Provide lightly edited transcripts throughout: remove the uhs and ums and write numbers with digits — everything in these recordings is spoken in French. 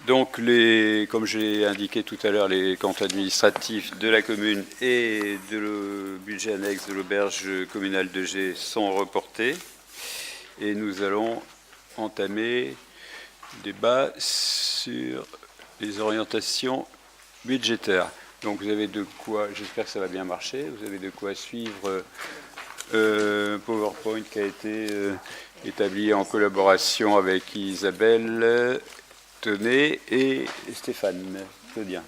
Donc, comme j'ai indiqué tout à l'heure, les comptes administratifs de la commune et le budget annexe de l'auberge communale de Gé sont reportés. Et nous allons entamer le débat sur les orientations budgétaires. Donc, vous avez de quoi, j'espère que ça va bien marcher, vous avez de quoi suivre PowerPoint qui a été établi en collaboration avec Isabelle Tonnet et Stéphane Claudien.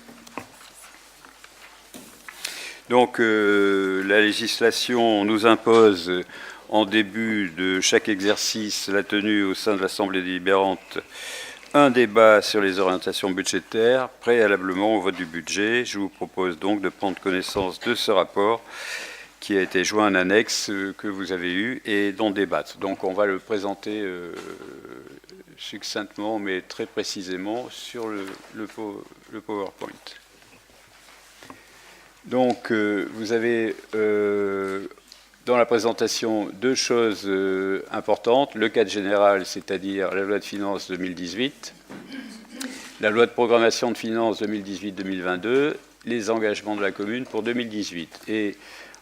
Donc la législation nous impose en début de chaque exercice la tenue au sein de l'Assemblée délibérante un débat sur les orientations budgétaires préalablement au vote du budget. Je vous propose donc de prendre connaissance de ce rapport qui a été joint en annexe que vous avez eu et dont débattre. Donc on va le présenter succinctement mais très précisément sur le PowerPoint. Donc vous avez dans la présentation deux choses importantes. Le cadre général, c'est-à-dire la loi de finances 2018, la loi de programmation de finances 2018-2022, les engagements de la commune pour 2018. Et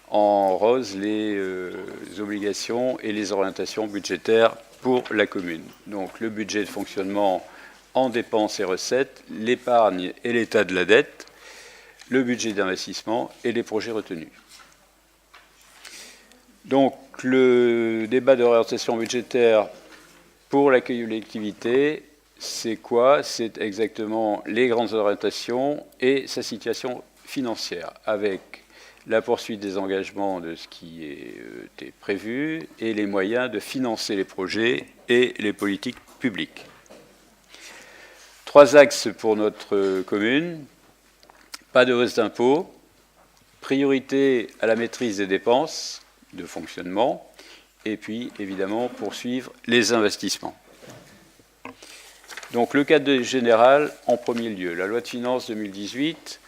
en rose, les obligations et les orientations budgétaires pour la commune. Donc le budget de fonctionnement en dépenses et recettes, l'épargne et l'état de la dette, le budget d'investissement et les projets retenus. Donc le débat d'orientation budgétaire pour l'accueil de l'activité, c'est quoi? C'est exactement les grandes orientations et sa situation financière, avec la poursuite des engagements de ce qui était prévu et les moyens de financer les projets et les politiques publiques. Trois axes pour notre commune. Pas de hausse d'impôts, priorité à la maîtrise des dépenses de fonctionnement, et puis évidemment poursuivre les investissements. Donc le cadre général en premier lieu, la loi de finances 2018,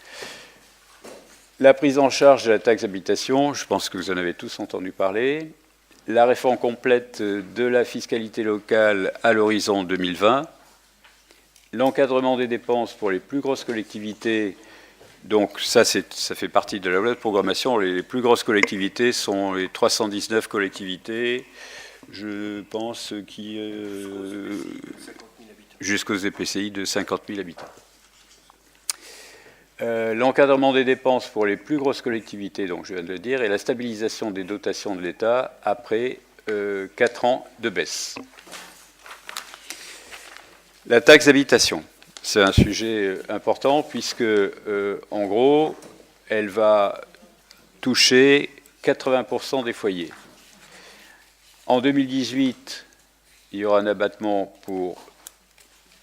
la prise en charge de la taxe d'habitation, je pense que vous en avez tous entendu parler, la réforme complète de la fiscalité locale à l'horizon 2020, l'encadrement des dépenses pour les plus grosses collectivités. Donc ça fait partie de la loi de programmation. Les plus grosses collectivités sont les 319 collectivités, je pense, qui jusqu'aux EPCI de 50 000 habitants. L'encadrement des dépenses pour les plus grosses collectivités, donc je viens de le dire, et la stabilisation des dotations de l'État après 4 ans de baisse. La taxe d'habitation. C'est un sujet important puisque, en gros, elle va toucher 80% des foyers. En 2018, il y aura un abattement pour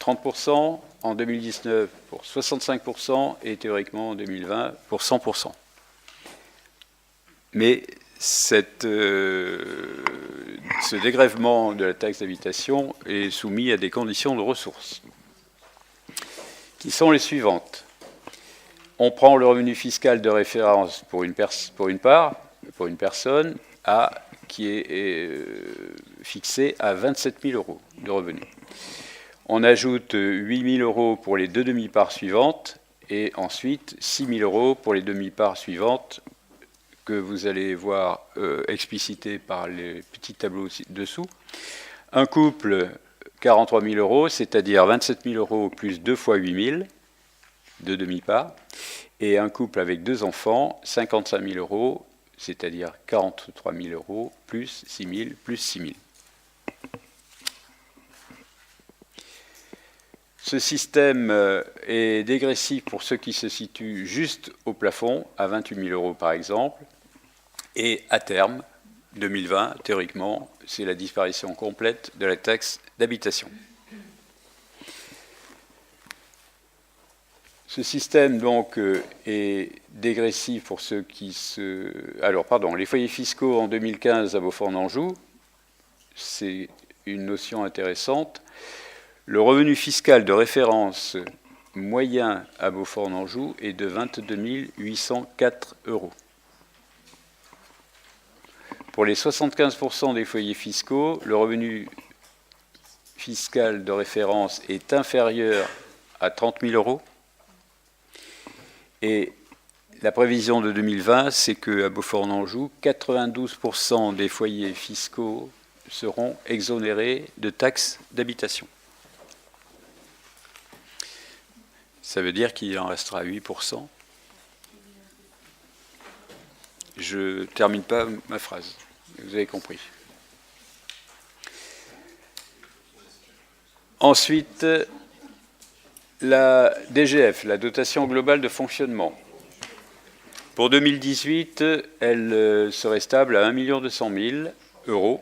30%, en 2019 pour 65% et théoriquement en 2020 pour 100%. Mais ce dégrèvement de la taxe d'habitation est soumis à des conditions de ressources, qui sont les suivantes. On prend le revenu fiscal de référence pour une personne qui est fixé à 27 000 euros de revenus. On ajoute 8 000 euros pour les deux demi-parts suivantes et ensuite 6 000 euros pour les demi-parts suivantes que vous allez voir explicitées par les petits tableaux dessous. Un couple, 43 000 euros, c'est-à-dire 27 000 euros plus 2 fois 8 000, deux demi-parts. Et un couple avec 2 enfants, 55 000 euros, c'est-à-dire 43 000 euros plus 6 000 plus 6 000. Ce système est dégressif pour ceux qui se situent juste au plafond, à 28 000 euros par exemple, et à terme, 2020, théoriquement, c'est la disparition complète de la taxe d'habitation. Ce système, donc, est dégressif pour ceux qui se... Alors, pardon, les foyers fiscaux en 2015 à Beaufort-d'Anjou, c'est une notion intéressante. Le revenu fiscal de référence moyen à Beaufort-d'Anjou est de 22 804 euros. Pour les 75% des foyers fiscaux, le revenu fiscal de référence est inférieur à 30 000 euros. Et la prévision de 2020, c'est qu'à Beaufort-en-Anjou, 92% des foyers fiscaux seront exonérés de taxes d'habitation. Ça veut dire qu'il en restera 8%. Je ne termine pas ma phrase, vous avez compris. Ensuite, la DGF, la dotation globale de fonctionnement. Pour 2018, elle serait stable à 1 200 000 euros,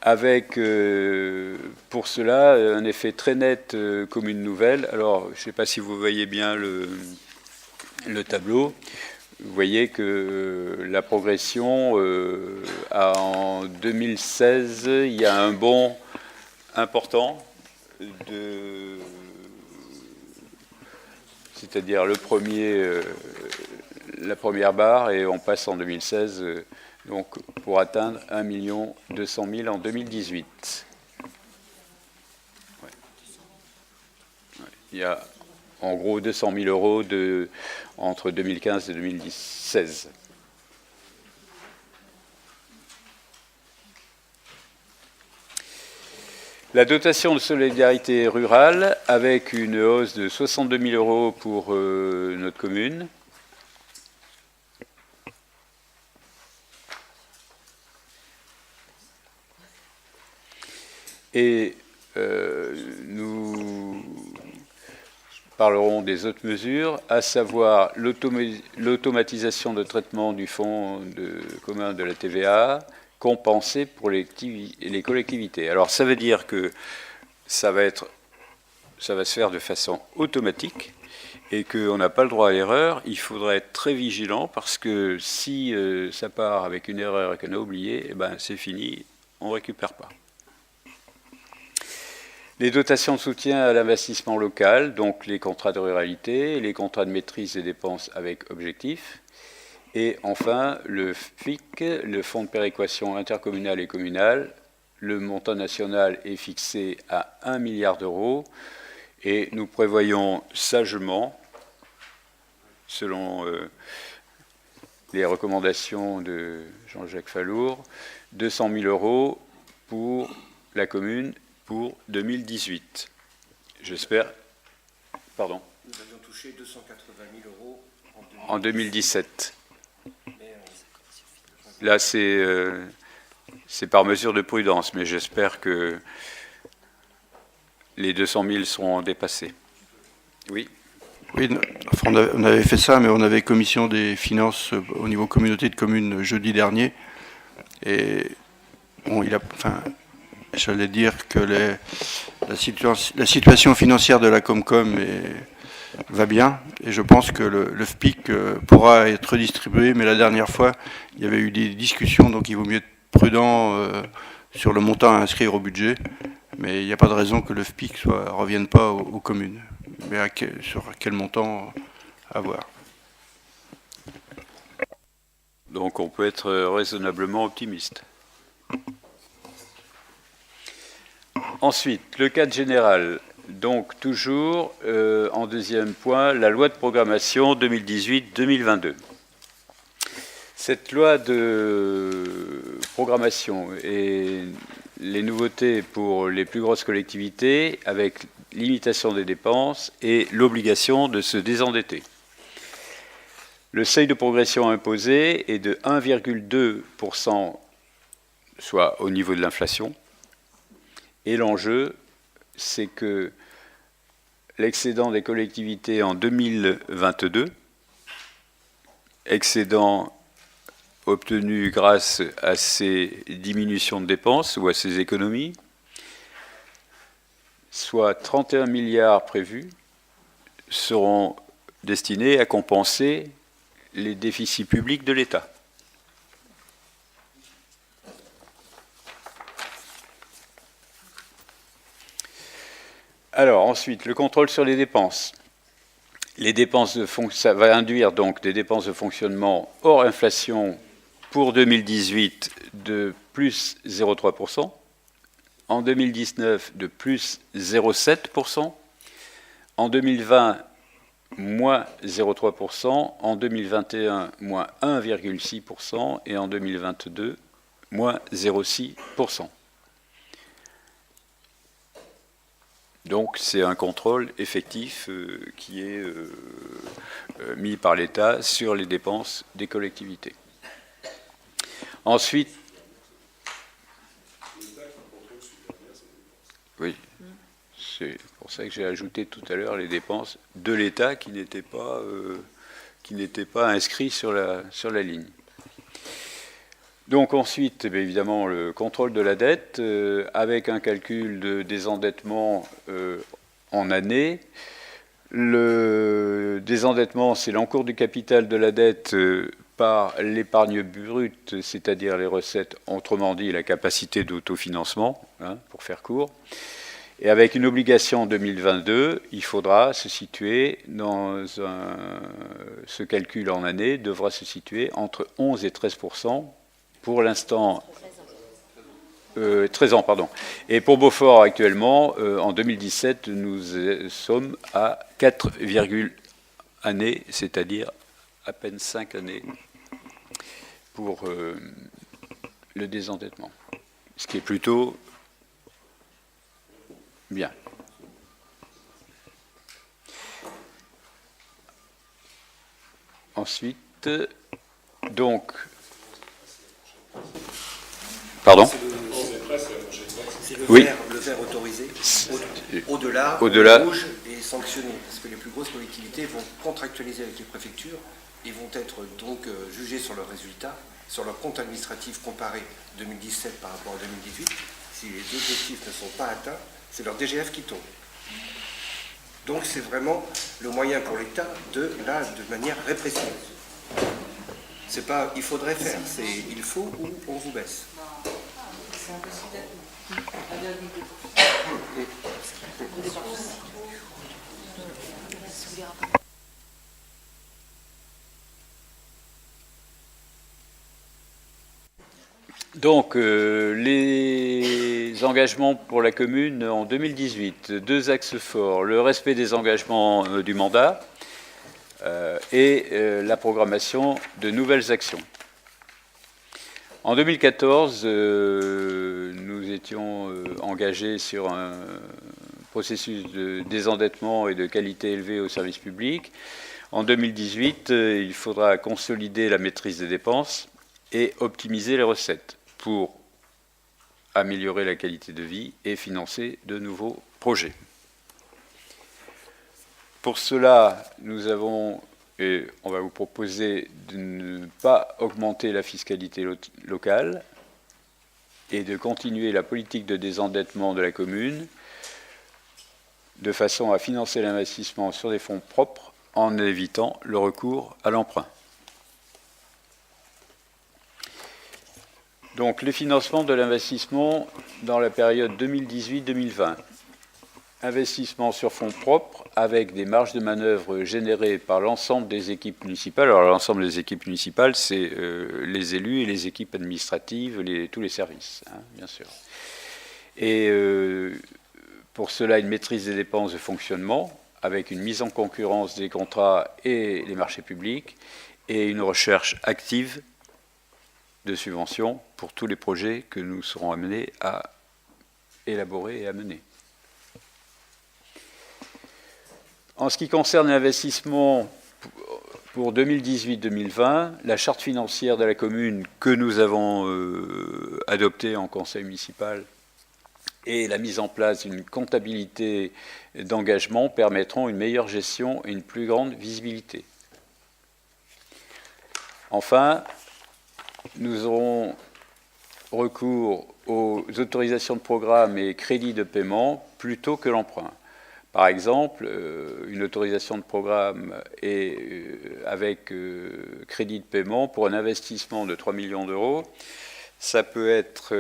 avec pour cela un effet très net commune nouvelle. Alors, je ne sais pas si vous voyez bien le tableau. Vous voyez que la progression, en 2016, il y a un bond important, c'est-à-dire la première barre, et on passe en 2016 donc, pour atteindre 1 200 000 en 2018. Ouais. Ouais. Il y a en gros 200 000 euros entre 2015 et 2016. La dotation de solidarité rurale, avec une hausse de 62 000 euros pour notre commune. Et nous parlerons des autres mesures, à savoir l'automatisation de traitement du fonds commun de la TVA, compensé pour les collectivités. Alors ça veut dire que ça va se faire de façon automatique et qu'on n'a pas le droit à l'erreur. Il faudra être très vigilant parce que si ça part avec une erreur et qu'on a oublié, eh ben, c'est fini, on ne récupère pas. Les dotations de soutien à l'investissement local, donc les contrats de ruralité, les contrats de maîtrise des dépenses avec objectif. Et enfin, le FPIC, le Fonds de péréquation intercommunale et communale, le montant national est fixé à 1 milliard d'euros et nous prévoyons sagement, selon les recommandations de Jean-Jacques Fallour, 200 000 euros pour la commune pour 2018. J'espère. Pardon. Nous avions touché 280 000 euros en 2017. Là, c'est par mesure de prudence, mais j'espère que les 200 000 seront dépassés. Oui. Oui, enfin, on avait fait ça, mais on avait commission des finances au niveau communauté de communes jeudi dernier. Et bon, j'allais dire que la situation financière de la Comcom va bien, et je pense que le FPIC pourra être redistribué, mais la dernière fois, il y avait eu des discussions, donc il vaut mieux être prudent sur le montant à inscrire au budget, mais il n'y a pas de raison que le FPIC revienne pas aux communes. Mais sur quel montant à voir. Donc on peut être raisonnablement optimiste. Ensuite, le cadre général. Donc toujours en deuxième point, la loi de programmation 2018-2022. Cette loi de programmation et les nouveautés pour les plus grosses collectivités avec limitation des dépenses et l'obligation de se désendetter. Le seuil de progression imposé est de 1,2%, soit au niveau de l'inflation. Et l'enjeu, c'est que l'excédent des collectivités en 2022, excédent obtenu grâce à ces diminutions de dépenses ou à ces économies, soit 31 milliards prévus, seront destinés à compenser les déficits publics de l'État. Alors ensuite, le contrôle sur les dépenses. Les dépenses ça va induire donc des dépenses de fonctionnement hors inflation pour 2018 de plus 0,3%. en 2019 de plus 0,7%, en 2020 moins 0,3%, en 2021 moins 1,6% et en 2022 moins 0,6%. Donc c'est un contrôle effectif qui est mis par l'État sur les dépenses des collectivités. Ensuite, oui, c'est pour ça que j'ai ajouté tout à l'heure les dépenses de l'État qui n'étaient pas inscrits sur la ligne. Donc ensuite, évidemment, le contrôle de la dette avec un calcul de désendettement en année. Le désendettement, c'est l'encours du capital de la dette par l'épargne brute, c'est-à-dire les recettes, autrement dit la capacité d'autofinancement, pour faire court. Et avec une obligation en 2022, il faudra se situer dans ce calcul en année devra se situer entre 11 et 13%. Pour l'instant, 13 ans, pardon. Et pour Beaufort, actuellement, en 2017, nous sommes à 4, années, c'est-à-dire à peine 5 années pour le désendettement. Ce qui est plutôt bien. Ensuite, donc... Pardon ? C'est oui. Le vert autorisé. Au-delà, le rouge est sanctionné. Parce que les plus grosses collectivités vont contractualiser avec les préfectures et vont être donc jugées sur leurs résultats, sur leur compte administratif comparé 2017 par rapport à 2018. Si les objectifs ne sont pas atteints, c'est leur DGF qui tombe. Donc c'est vraiment le moyen pour l'État de manière répressive. C'est pas il faudrait faire, c'est il faut ou on vous baisse. C'est impossible Donc, les engagements pour la commune en 2018, 2 axes forts, le respect des engagements du mandat et la programmation de nouvelles actions. En 2014, nous étions engagés sur un processus de désendettement et de qualité élevée au service public. En 2018, il faudra consolider la maîtrise des dépenses et optimiser les recettes pour améliorer la qualité de vie et financer de nouveaux projets. Pour cela, nous avons, et on va vous proposer de ne pas augmenter la fiscalité locale et de continuer la politique de désendettement de la commune de façon à financer l'investissement sur des fonds propres en évitant le recours à l'emprunt. Donc, les financements de l'investissement dans la période 2018-2020. Investissement sur fonds propres avec des marges de manœuvre générées par l'ensemble des équipes municipales. Alors, l'ensemble des équipes municipales, c'est les élus et les équipes administratives, tous les services, bien sûr. Et pour cela, une maîtrise des dépenses de fonctionnement avec une mise en concurrence des contrats et les marchés publics et une recherche active de subventions pour tous les projets que nous serons amenés à élaborer et à mener. En ce qui concerne l'investissement pour 2018-2020, la charte financière de la commune que nous avons adoptée en conseil municipal et la mise en place d'une comptabilité d'engagement permettront une meilleure gestion et une plus grande visibilité. Enfin, nous aurons recours aux autorisations de programme et crédits de paiement plutôt que l'emprunt. Par exemple, une autorisation de programme avec crédit de paiement pour un investissement de 3 millions d'euros, ça peut être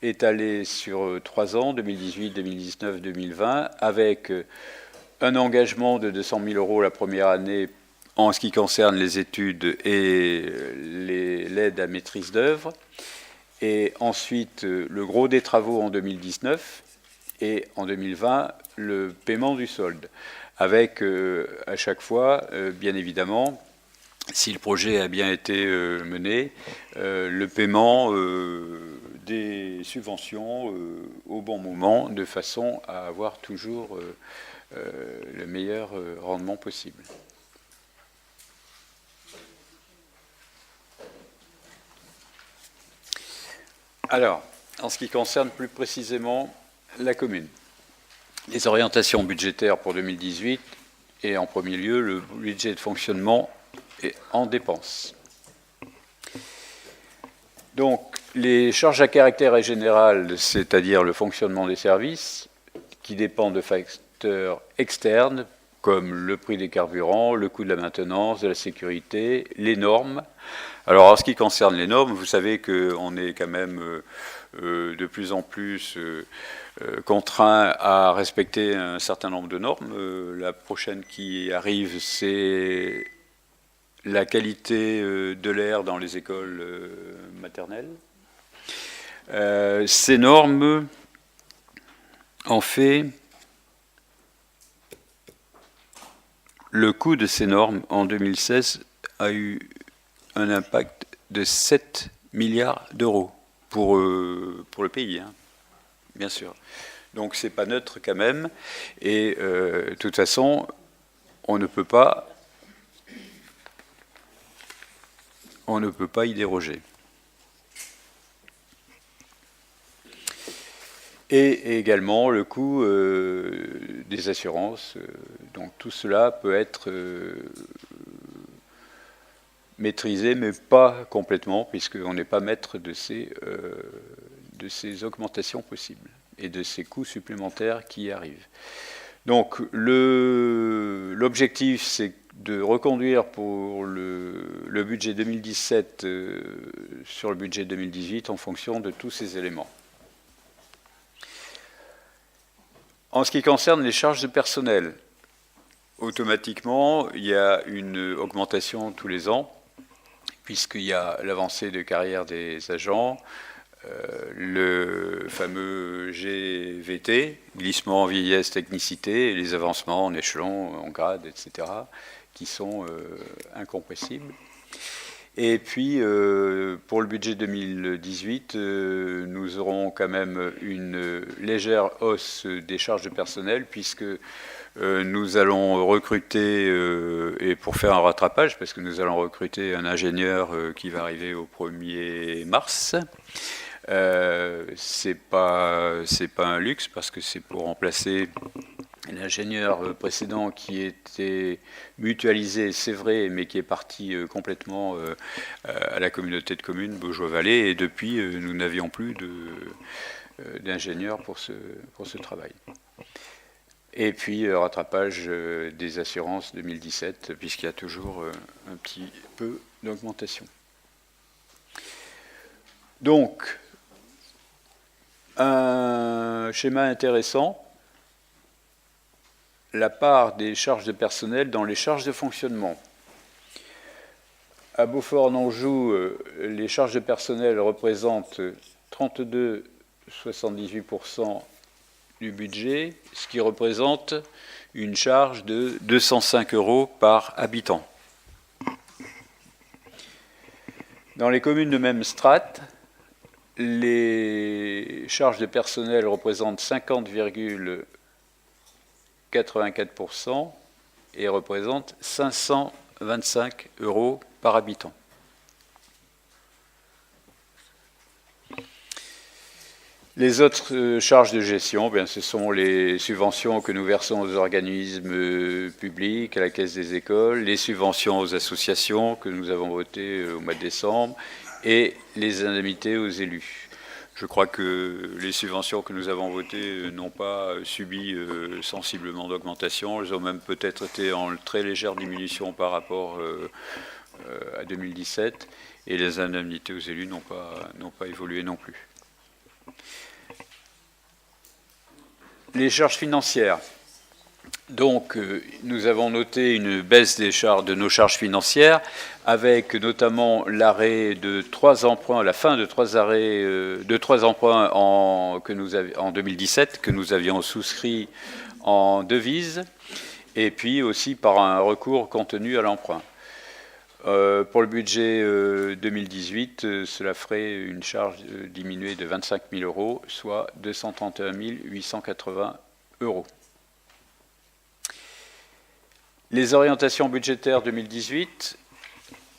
étalé sur 3 ans, 2018, 2019, 2020, avec un engagement de 200 000 euros la première année en ce qui concerne les études et l'aide à maîtrise d'œuvre, Et ensuite, le gros des travaux en 2019, et en 2020, le paiement du solde, avec à chaque fois, bien évidemment, si le projet a bien été mené, le paiement des subventions au bon moment, de façon à avoir toujours le meilleur rendement possible. Alors, en ce qui concerne plus précisément la commune, les orientations budgétaires pour 2018 et en premier lieu le budget de fonctionnement et en dépenses. Donc, les charges à caractère général, c'est-à-dire le fonctionnement des services, qui dépendent de facteurs externes, comme le prix des carburants, le coût de la maintenance, de la sécurité, les normes. Alors, en ce qui concerne les normes, vous savez qu'on est quand même de plus en plus contraint à respecter un certain nombre de normes. La prochaine qui arrive, c'est la qualité de l'air dans les écoles maternelles. Ces normes, en fait, le coût de ces normes en 2016 a eu un impact de 7 milliards d'euros pour le pays, hein, bien sûr. Donc c'est pas neutre quand même. Et de toute façon, on ne peut pas y déroger. Et également le coût des assurances. Donc tout cela peut être maîtrisé, mais pas complètement, puisqu'on n'est pas maître de ces augmentations possibles et de ces coûts supplémentaires qui arrivent. Donc l'objectif, c'est de reconduire pour le budget 2017 sur le budget 2018 en fonction de tous ces éléments. En ce qui concerne les charges de personnel, automatiquement, il y a une augmentation tous les ans, puisqu'il y a l'avancée de carrière des agents, le fameux GVT, glissement, vieillesse, technicité, et les avancements en échelon, en grade, etc., qui sont incompressibles. Et puis, pour le budget 2018, nous aurons quand même une légère hausse des charges de personnel, puisque nous allons recruter, et pour faire un rattrapage, parce que nous allons recruter un ingénieur qui va arriver au 1er mars. C'est pas un luxe, parce que c'est pour remplacer l'ingénieur précédent qui était mutualisé, c'est vrai, mais qui est parti complètement à la communauté de communes Beaujois-Vallée, et depuis, nous n'avions plus d'ingénieur pour ce travail. Et puis, rattrapage des assurances 2017, puisqu'il y a toujours un petit peu d'augmentation. Donc, un schéma intéressant, la part des charges de personnel dans les charges de fonctionnement. À Beaufort-en-Anjou, les charges de personnel représentent 32,78% du budget, ce qui représente une charge de 205 € par habitant. Dans les communes de même strate, les charges de personnel représentent 50,84% et représentent 525 € par habitant. Les autres charges de gestion, ce sont les subventions que nous versons aux organismes publics, à la Caisse des écoles, les subventions aux associations que nous avons votées au mois de décembre et les indemnités aux élus. Je crois que les subventions que nous avons votées n'ont pas subi sensiblement d'augmentation. Elles ont même peut-être été en très légère diminution par rapport à 2017. Et les indemnités aux élus n'ont pas évolué non plus. Les charges financières. Donc, nous avons noté une baisse de nos charges financières, avec notamment l'arrêt de 3 emprunts, la fin de 3 emprunts en 2017 que nous avions souscrits en devise, et puis aussi par un recours contenu à l'emprunt. Pour le budget 2018, cela ferait une charge diminuée de 25 000 euros, soit 231 880 euros. Les orientations budgétaires 2018,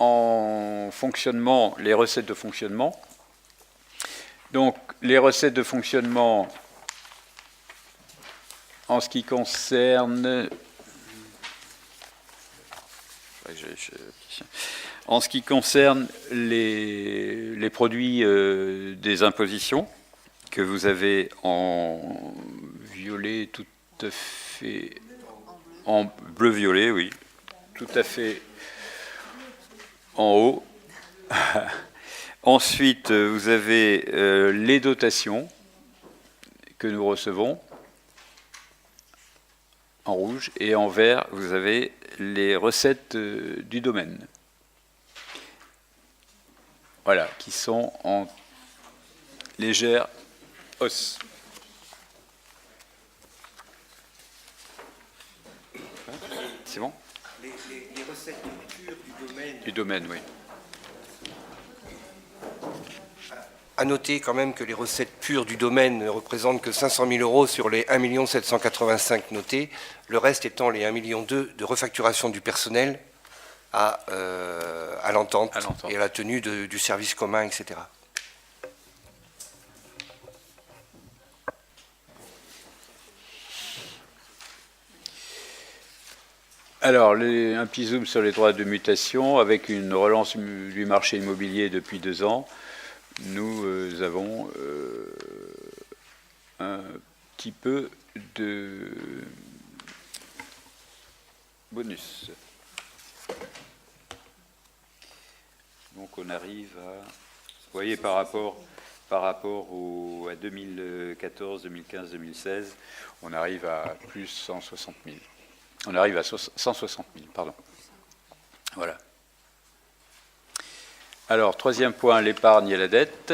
en fonctionnement, les recettes de fonctionnement. Donc, les recettes de fonctionnement, en ce qui concerne... En ce qui concerne les produits des impositions, que vous avez en violet tout à fait... En bleu-violet, oui, tout à fait en haut. Ensuite, vous avez les dotations que nous recevons en rouge, et en vert, vous avez les recettes du domaine. Voilà, qui sont en légère hausse. C'est bon ? Les recettes pures du domaine. Du domaine, oui. À noter quand même que les recettes pures du domaine ne représentent que 500 000 euros sur les 1 785 000 notés, le reste étant les 1,2 million de refacturation du personnel à l'entente et à la tenue du service commun, etc. Alors, un petit zoom sur les droits de mutation. Avec une relance du marché immobilier depuis 2 ans, nous avons un petit peu de bonus. Donc on arrive à... Vous voyez, par rapport à 2014, 2015, 2016, on arrive à plus 160 000. On arrive à 160 000, pardon. Voilà. Alors, troisième point, l'épargne et la dette.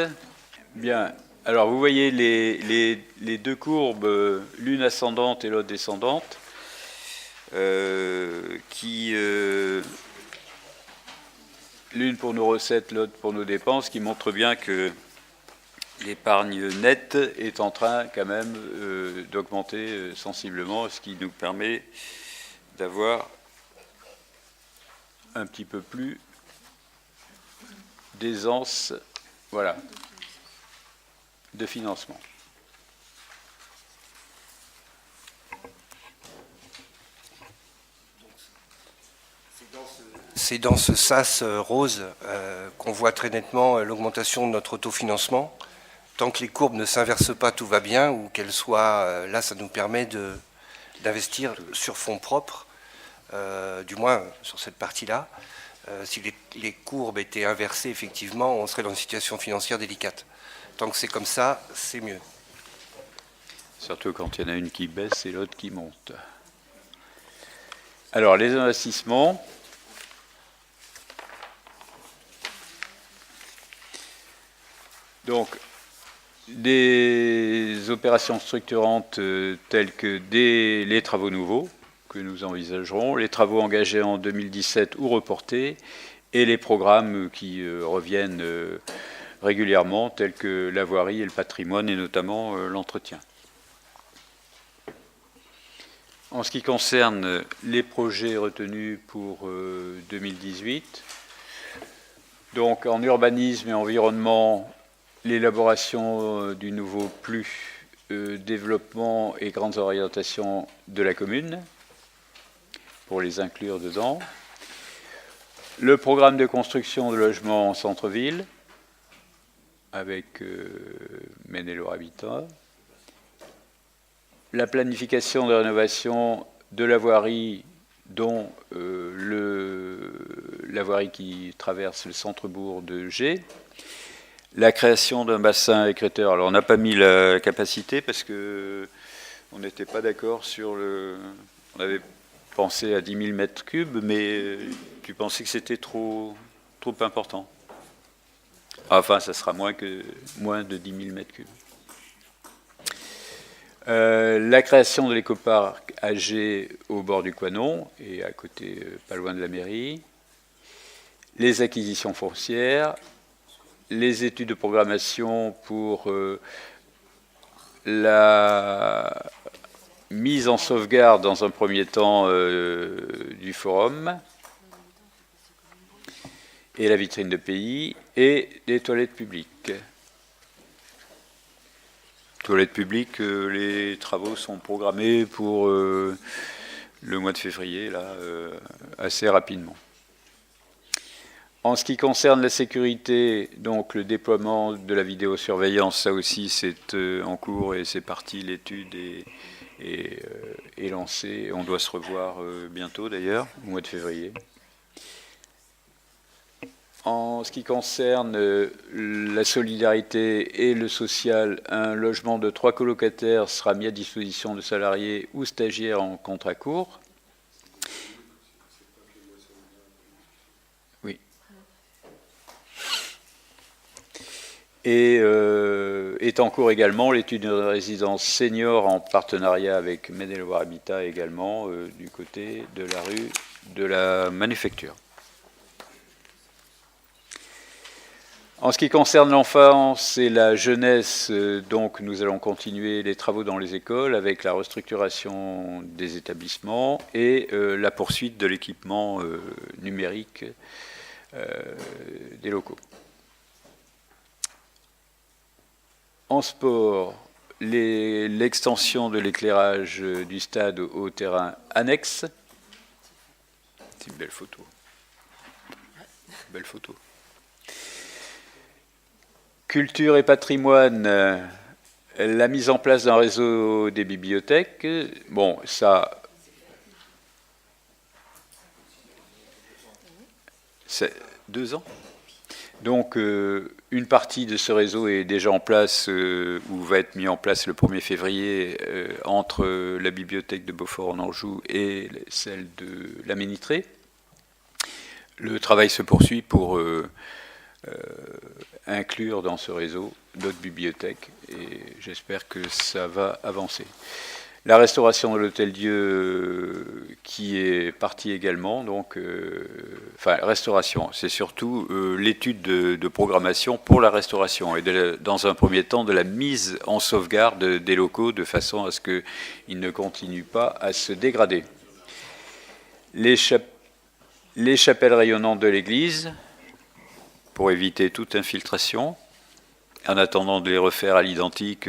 Bien. Alors, vous voyez les deux courbes, l'une ascendante et l'autre descendante, qui... l'une pour nos recettes, l'autre pour nos dépenses, qui montrent bien que l'épargne nette est en train quand même d'augmenter sensiblement, ce qui nous permet d'avoir un petit peu plus d'aisance, voilà, de financement. C'est dans ce sas rose qu'on voit très nettement l'augmentation de notre autofinancement. Tant que les courbes ne s'inversent pas, tout va bien, ou qu'elles soient... là, ça nous permet d'investir sur fonds propres, du moins sur cette partie-là. Si les courbes étaient inversées, effectivement, on serait dans une situation financière délicate. Tant que c'est comme ça, c'est mieux. Surtout quand il y en a une qui baisse et l'autre qui monte. Alors, les investissements... Donc, des opérations structurantes telles que les travaux nouveaux que nous envisagerons, les travaux engagés en 2017 ou reportés, et les programmes qui reviennent régulièrement, tels que la voirie et le patrimoine, et notamment l'entretien. En ce qui concerne les projets retenus pour 2018, donc en urbanisme et environnement, l'élaboration du nouveau PLU, développement et grandes orientations de la commune, pour les inclure dedans. Le programme de construction de logements en centre-ville, avec Maine-et-Loire Habitat. La planification de rénovation de la voirie, dont la voirie qui traverse le centre-bourg de Gers. La création d'un bassin écrêteur. Alors on n'a pas mis la capacité parce que on n'était pas d'accord sur On avait pensé à 10 000 mètres cubes, mais tu pensais que c'était trop important. Enfin, ça sera moins de 10 000 mètres cubes. La création de l'écoparc AG au bord du Couesnon et à côté, pas loin de la mairie. Les acquisitions foncières, les études de programmation pour la mise en sauvegarde dans un premier temps du forum et la vitrine de pays et des toilettes publiques. Toilettes publiques, les travaux sont programmés pour le mois de février, là, assez rapidement. En ce qui concerne la sécurité, donc le déploiement de la vidéosurveillance, ça aussi c'est en cours et c'est parti, l'étude est lancée. On doit se revoir bientôt d'ailleurs, au mois de février. En ce qui concerne la solidarité et le social, un logement de 3 colocataires sera mis à disposition de salariés ou stagiaires en contrat court. Oui. Et est en cours également l'étude de résidence senior en partenariat avec Maine-et-Loire Habitat également du côté de la rue de la Manufacture. En ce qui concerne l'enfance et la jeunesse, donc nous allons continuer les travaux dans les écoles avec la restructuration des établissements et la poursuite de l'équipement numérique des locaux. En sport, l'extension de l'éclairage du stade au terrain annexe. C'est une belle photo. Belle photo. Culture et patrimoine, la mise en place d'un réseau des bibliothèques. Bon, ça, c'est 2 ans. Donc, une partie de ce réseau est déjà en place, ou va être mis en place le 1er février, entre la bibliothèque de Beaufort en Anjou et celle de la Ménitrée. Le travail se poursuit pour inclure dans ce réseau d'autres bibliothèques et j'espère que ça va avancer. La restauration de l'Hôtel-Dieu qui est partie également, donc, enfin, restauration, c'est surtout l'étude de programmation pour la restauration et dans un premier temps de la mise en sauvegarde des locaux de façon à ce qu'ils ne continuent pas à se dégrader. Les chapelles rayonnantes de l'église, pour éviter toute infiltration, en attendant de les refaire à l'identique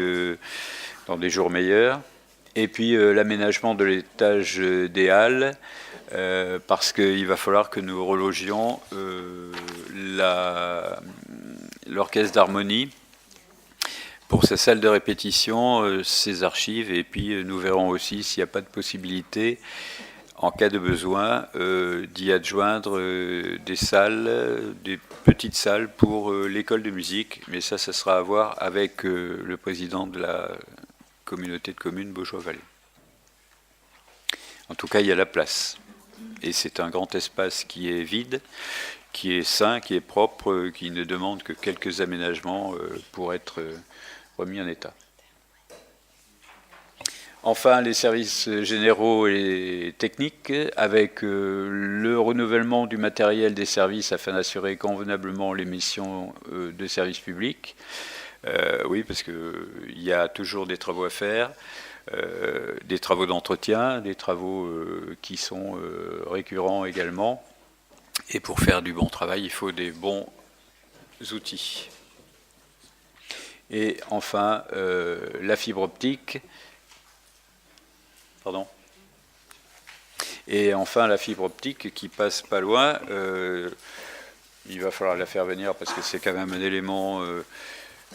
dans des jours meilleurs. Et puis l'aménagement de l'étage des halles, parce qu'il va falloir que nous relogions l'orchestre d'harmonie pour sa salle de répétition, ses archives, et puis nous verrons aussi s'il n'y a pas de possibilité, en cas de besoin, d'y adjoindre des salles, des petites salles pour l'école de musique. Mais ça sera à voir avec le président de la communauté de communes Beaujois-Vallée. En tout cas, il y a la place. Et c'est un grand espace qui est vide, qui est sain, qui est propre, qui ne demande que quelques aménagements pour être remis en état. Enfin, les services généraux et techniques, avec le renouvellement du matériel des services afin d'assurer convenablement les missions de service public. Oui, parce qu'il y a toujours des travaux à faire, des travaux d'entretien, des travaux qui sont récurrents également. Et pour faire du bon travail, il faut des bons outils. Et enfin, la fibre optique. Pardon. Et enfin, la fibre optique qui passe pas loin, il va falloir la faire venir parce que c'est quand même un élément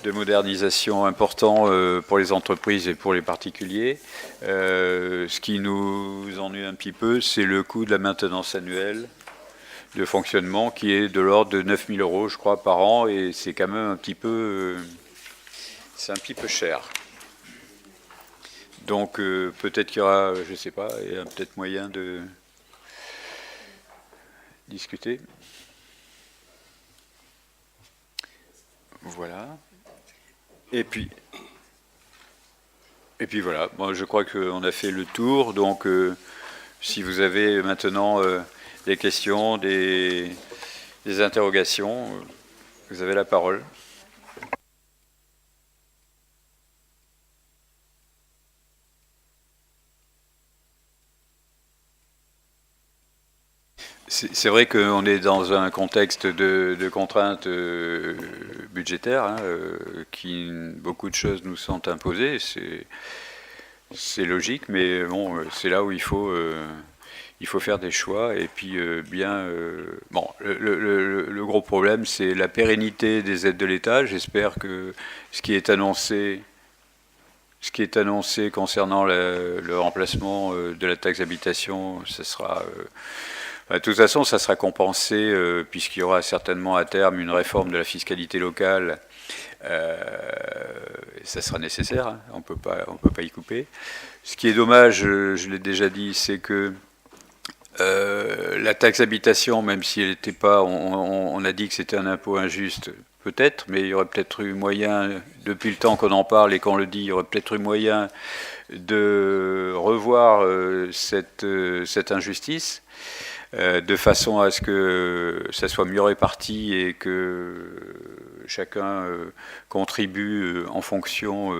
de modernisation important pour les entreprises et pour les particuliers. Ce qui nous ennuie un petit peu, c'est le coût de la maintenance annuelle de fonctionnement qui est de l'ordre de 9 000 €, je crois, par an, et c'est quand même un petit peu cher. Donc peut-être qu'il y aura, je ne sais pas, il y a peut-être moyen de discuter. Voilà. Et puis voilà, bon, je crois qu'on a fait le tour, donc si vous avez maintenant des questions, des interrogations, vous avez la parole. C'est vrai qu'on est dans un contexte de contraintes budgétaires, hein, beaucoup de choses nous sont imposées, c'est logique, mais bon, c'est là où il faut faire des choix, et puis bon, le gros problème, c'est la pérennité des aides de l'État. J'espère que ce qui est annoncé concernant le remplacement de la taxe d'habitation, ça sera... de toute façon, ça sera compensé puisqu'il y aura certainement à terme une réforme de la fiscalité locale. Et ça sera nécessaire, hein, on peut pas y couper. Ce qui est dommage, je l'ai déjà dit, c'est que la taxe d'habitation, même si elle n'était pas, on a dit que c'était un impôt injuste, peut-être, mais il y aurait peut-être eu moyen, depuis le temps qu'on en parle et qu'on le dit, il y aurait peut-être eu moyen de revoir cette injustice, de façon à ce que ça soit mieux réparti et que chacun contribue en fonction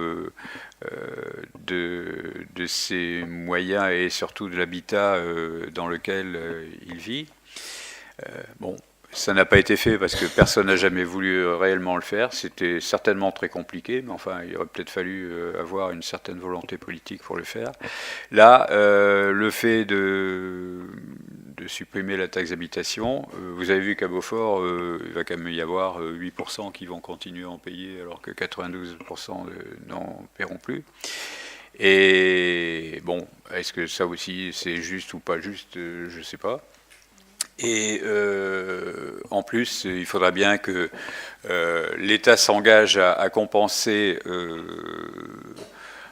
de ses moyens et surtout de l'habitat dans lequel il vit. Bon, ça n'a pas été fait parce que personne n'a jamais voulu réellement le faire. C'était certainement très compliqué, mais enfin, il aurait peut-être fallu avoir une certaine volonté politique pour le faire. Là, le fait de supprimer la taxe d'habitation, vous avez vu qu'à Beaufort, il va quand même y avoir 8% qui vont continuer à en payer, alors que 92% n'en paieront plus. Et bon, est-ce que ça aussi c'est juste ou pas juste, je ne sais pas. Et en plus, il faudra bien que l'État s'engage à compenser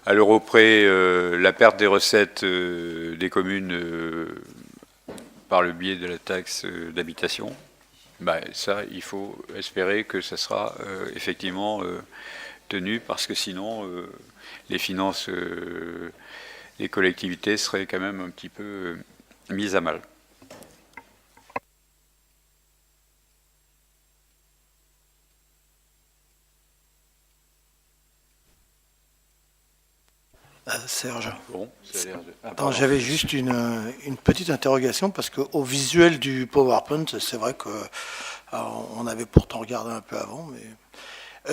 à l'euro près la perte des recettes des communes par le biais de la taxe d'habitation. Ben, ça, il faut espérer que ça sera effectivement tenu, parce que sinon, les finances des collectivités seraient quand même un petit peu mises à mal. Serge. Bon, ça a l'air de... Attends, j'avais juste une petite interrogation, parce qu'au visuel du PowerPoint, c'est vrai qu'on avait pourtant regardé un peu avant, mais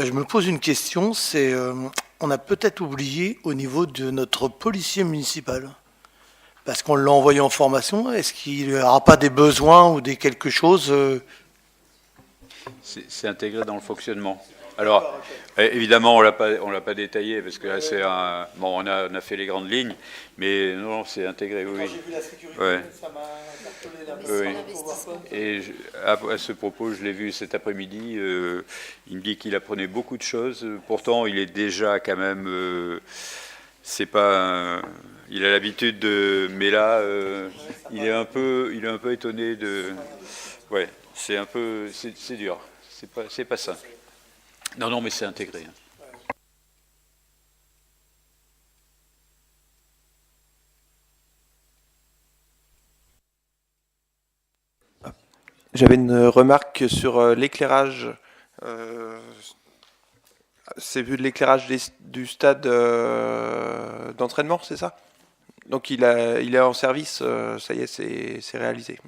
je me pose une question, c'est on a peut-être oublié au niveau de notre policier municipal, parce qu'on l'a envoyé en formation. Est-ce qu'il n'y aura pas des besoins ou des quelque chose C'est intégré dans le fonctionnement. Alors, évidemment, on l'a pas détaillé, parce que là, c'est un... Bon, on a fait les grandes lignes, mais non, c'est intégré, oui. Quand j'ai vu la sécurité, ouais. ça m'a interpellé là. Oui. Et à ce propos, je l'ai vu cet après-midi, il me dit qu'il apprenait beaucoup de choses. Pourtant, il est déjà quand même... c'est pas... il a l'habitude de... Mais là, il est un peu étonné de... Ouais, c'est un peu... C'est dur. C'est pas simple. Non, mais c'est intégré. J'avais une remarque sur l'éclairage. C'est vu de l'éclairage du stade d'entraînement, c'est ça? Donc il est en service, ça y est, c'est réalisé.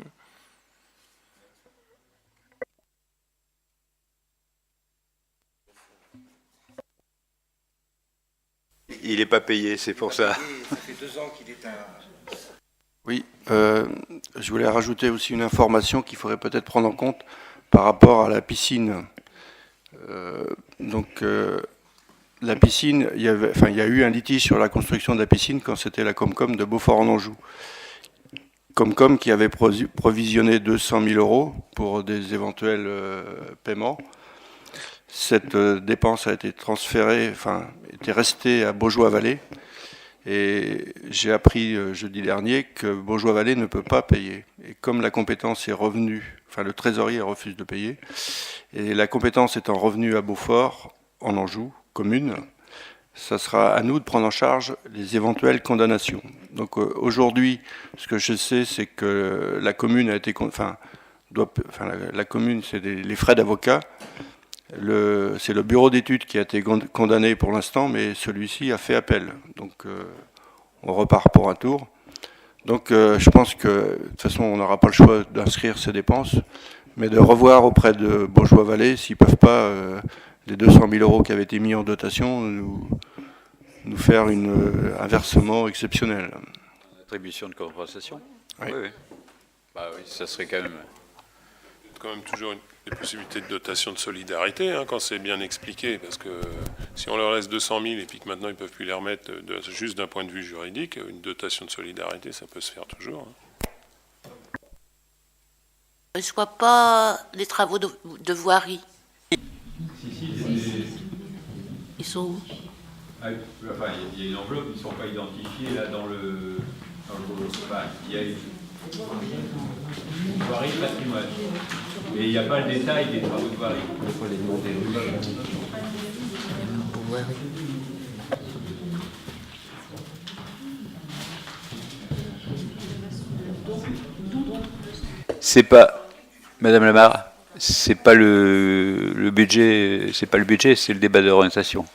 Il n'est pas payé, c'est pour ça. Ça fait 2 ans qu'il est à... Oui, je voulais rajouter aussi une information qu'il faudrait peut-être prendre en compte par rapport à la piscine. La piscine, il y a eu un litige sur la construction de la piscine quand c'était la Comcom de Beaufort-en-Anjou. Comcom qui avait provisionné 200 000 € pour des éventuels paiements. Cette dépense a été transférée, était restée à Beaujois-Vallée. Et j'ai appris jeudi dernier que Bourgeois-Vallée ne peut pas payer. Et comme la compétence est revenue, enfin le trésorier refuse de payer, et la compétence étant revenue à Beaufort, en Anjou, commune, ça sera à nous de prendre en charge les éventuelles condamnations. Donc aujourd'hui, ce que je sais, c'est que la commune a été, la commune, c'est les frais d'avocat. C'est le bureau d'études qui a été condamné pour l'instant, mais celui-ci a fait appel. Donc on repart pour un tour. Donc je pense que de toute façon, on n'aura pas le choix d'inscrire ces dépenses, mais de revoir auprès de Bourgeois-Vallée s'ils ne peuvent pas, les 200 000 euros qui avaient été mis en dotation, nous faire un versement exceptionnel. Attribution de compensation. Oui. Oui, oui. Bah oui, ça serait quand même... Quand même toujours des possibilités de dotation de solidarité, hein, quand c'est bien expliqué, parce que si on leur laisse 200 000 et puis que maintenant ils ne peuvent plus les remettre juste d'un point de vue juridique, une dotation de solidarité, ça peut se faire toujours. Hein. Ne soient pas les travaux de voirie. Ils sont où? Enfin, il y a une enveloppe, ils ne sont pas identifiés là dans le enfin, il y a une voirie patrimoine. Mais il n'y a pas le détail des travaux de voirie. Il faut les demander. C'est pas, Madame Lamarre, c'est pas le budget, c'est pas le budget, c'est le débat d'orientation.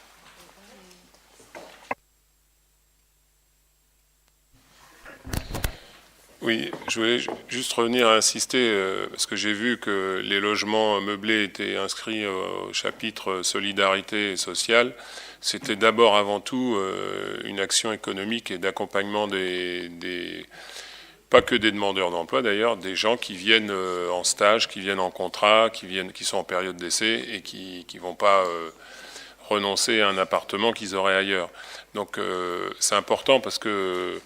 Oui, je voulais juste revenir à insister, parce que j'ai vu que les logements meublés étaient inscrits au chapitre solidarité sociale. C'était d'abord avant tout une action économique et d'accompagnement pas que des demandeurs d'emploi d'ailleurs, des gens qui viennent en stage, qui viennent en contrat, qui sont en période d'essai et qui vont pas renoncer à un appartement qu'ils auraient ailleurs. Donc c'est important parce que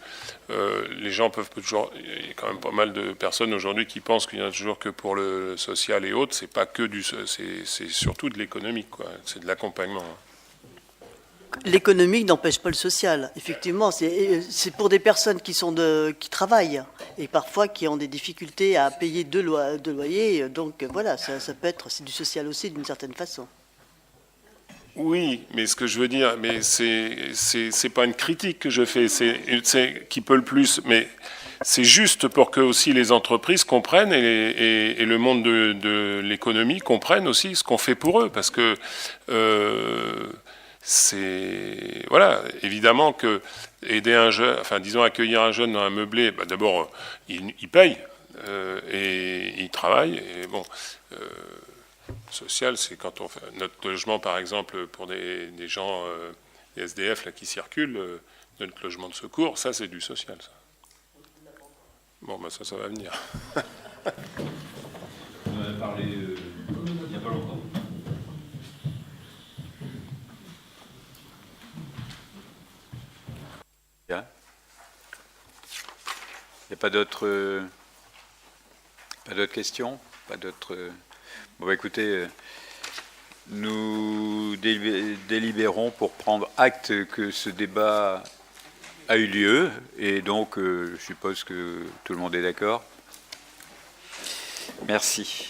les gens peuvent toujours... Il y a quand même pas mal de personnes aujourd'hui qui pensent qu'il n'y en a toujours que pour le social et autres. C'est pas que c'est surtout de l'économique, quoi. C'est de l'accompagnement. L'économique n'empêche pas le social. Effectivement, c'est pour des personnes qui travaillent et parfois qui ont des difficultés à payer deux loyers. Donc voilà, ça peut être, c'est du social aussi d'une certaine façon. Oui, mais ce que je veux dire, mais c'est pas une critique que je fais, c'est qui peut le plus, mais c'est juste pour que aussi les entreprises comprennent et le monde de l'économie comprenne aussi ce qu'on fait pour eux, parce que c'est voilà, évidemment que aider un jeune, enfin disons accueillir un jeune dans un meublé, bah, d'abord il paye et il travaille et bon. Social, c'est quand on fait notre logement, par exemple, pour des gens, des SDF là, qui circulent, notre logement de secours, ça c'est du social. Ça. Bon, ben ça va venir. On en a parlé il n'y a pas longtemps. Bien. Il n'y a pas d'autres questions, pas d'autres... Bon, bah, écoutez, nous délibérons pour prendre acte que ce débat a eu lieu, et donc je suppose que tout le monde est d'accord. Merci.